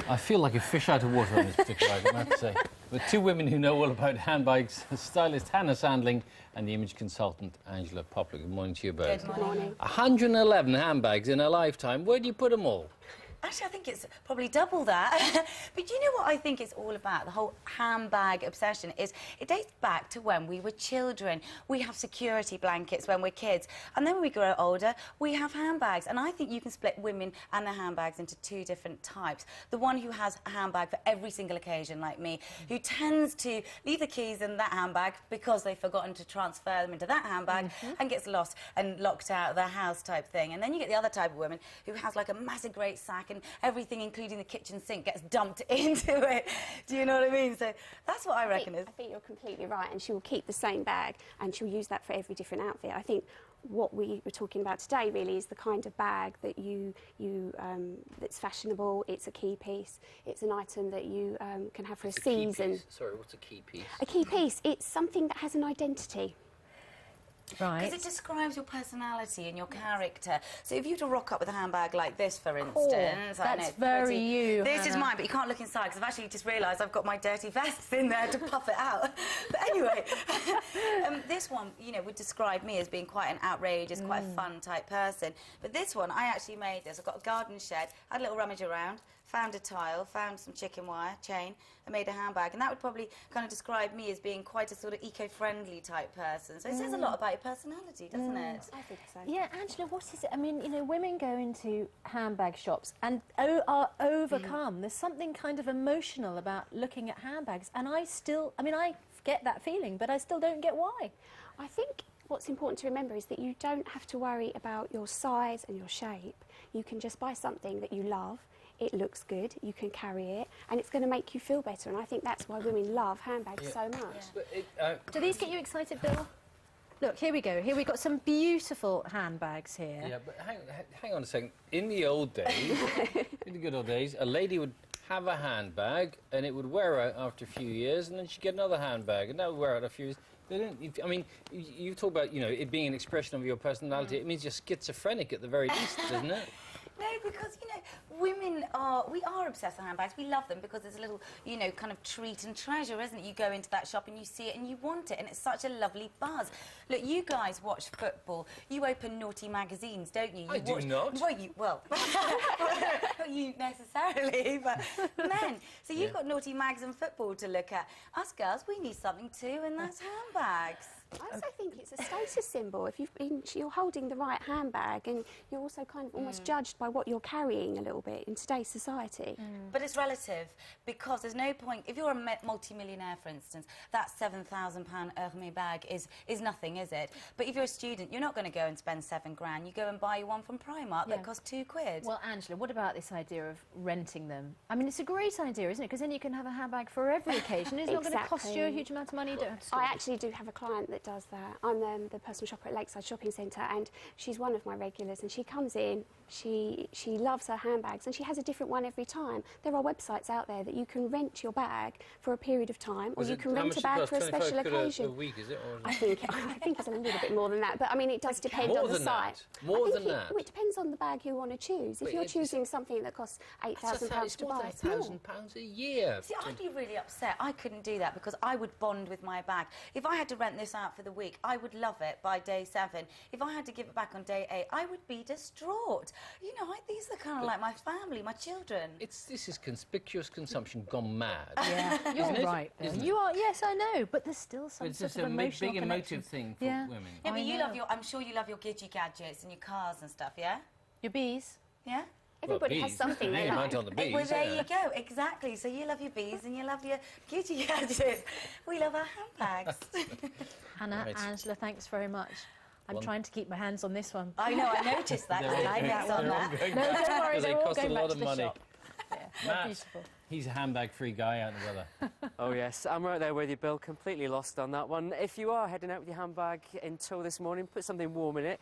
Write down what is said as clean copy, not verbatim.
I feel like a fish out of water on this particular item, I have to say. With two women who know all about handbags, stylist Hannah Sandling and the image consultant Angela Poplar. Good morning to you both. Good morning. 111 handbags in a lifetime. Where do you put them all? Actually, I think it's probably double that. But you know what I think it's all about? The whole handbag obsession is it dates back to when we were children. We have security blankets when we're kids. And then when we grow older, we have handbags. And I think you can split women and their handbags into two different types. The one who has a handbag for every single occasion, like me, who tends to leave the keys in that handbag because they've forgotten to transfer them into that handbag and gets lost and locked out of their house type thing. And then you get the other type of woman who has like a massive great sack and everything, including the kitchen sink, gets dumped into it. Do you know what I mean? So that's what I reckon is. I think you're completely right, and she will keep the same bag and she'll use that for every different outfit. I think what we were talking about today really is the kind of bag that that's fashionable. It's a key piece. It's an item that you can have for a season. Sorry, what's a key piece? A key piece. It's something that has an identity. Right. Because it describes your personality and your character. So if you were to rock up with a handbag like this, for instance... That's very you, This is Hannah. mine, but you can't look inside, because I've actually just realised I've got my dirty vests in there to puff it out. But anyway, this one, you know, would describe me as being quite an outrageous, quite a fun type person. But this one, I actually made this. I've got a garden shed, had a little rummage around, found a tile, found some chicken wire, chain, and made a handbag. And that would probably kind of describe me as being quite a sort of eco-friendly type person. So it says a lot about your personality, doesn't it? I think so. Yeah, Angela, what is it? I mean, you know, women go into handbag shops and are overcome. There's something kind of emotional about looking at handbags. And I get that feeling, but I still don't get why. I think what's important to remember is that you don't have to worry about your size and your shape. You can just buy something that you love. It looks good, you can carry it, and it's going to make you feel better. And I think that's why women love handbags so much. Yeah. Do these get you excited, Bill? Look, here we go. Here we've got some beautiful handbags here. Yeah, but hang on a second. In the old days, in the good old days, a lady would have a handbag and it would wear out after a few years, and then she'd get another handbag and that would wear out a few years. They don't, I mean, you talk about, you know, it being an expression of your personality. It means you're schizophrenic at the very least, doesn't it? No, because, you know, we are obsessed with handbags. We love them because there's a little, you know, kind of treat and treasure, isn't it? You go into that shop and you see it and you want it, and it's such a lovely buzz. Look, you guys watch football. You open naughty magazines, don't you? I do not. Well, not you necessarily, but men. So you've got naughty mags and football to look at. Us girls, we need something too, and that's handbags. I also think it's a status symbol. If you're holding the right handbag, and you're also kind of almost judged by what you're carrying a little bit in today's society. But it's relative, because there's no point. If you're a multi-millionaire, for instance, that £7,000 Hermès bag is nothing, is it? But if you're a student, you're not going to go and spend £7 grand. You go and buy one from Primark that costs £2. Well, Angela, what about this idea of renting them? I mean, it's a great idea, isn't it? Because then you can have a handbag for every occasion. It's not going to cost you a huge amount of money. You don't have to I actually do have a client that does that. I'm the personal shopper at Lakeside Shopping Centre, and she's one of my regulars, and she comes in, she loves her handbags, and she has a different one every time. There are websites out there that you can rent your bag for a period of time, or you can rent a bag for a special occasion. A week, is it? Or I think it's a little bit more than that, but I mean, it does depend on the site. More than that? It depends on the bag you want to choose. If you're choosing something that costs £8,000 to buy, it's more. £1,000 a year. See, I'd be really upset. I couldn't do that because I would bond with my bag. If I had to rent this out for the week, I would love it by day 7. If I had to give it back on day 8, I would be distraught. You know, these are kind of like my family, my children. This is conspicuous consumption gone mad. Yeah, you're right. You are. Yes, I know, but there's still some it's sort just of a emotional big connection. emotive thing for women. Yeah, but you love I'm sure you love your gidgy gadgets and your cars and stuff, yeah? Your bees. Yeah? Everybody has something they like. On the bees, well, there you go, exactly. So you love your bees and you love your gidgy gadgets. We love our handbags. Hannah, Angela, thanks very much. I'm trying to keep my hands on this one. I know, I noticed that. I like on that. No, don't worry, they they're all cost a going back lot to of the money. shop. Yeah, Matt, beautiful. he's a handbag-free guy out in the weather. Oh, yes. I'm right there with you, Bill. Completely lost on that one. If you are heading out with your handbag in tow this morning, put something warm in it.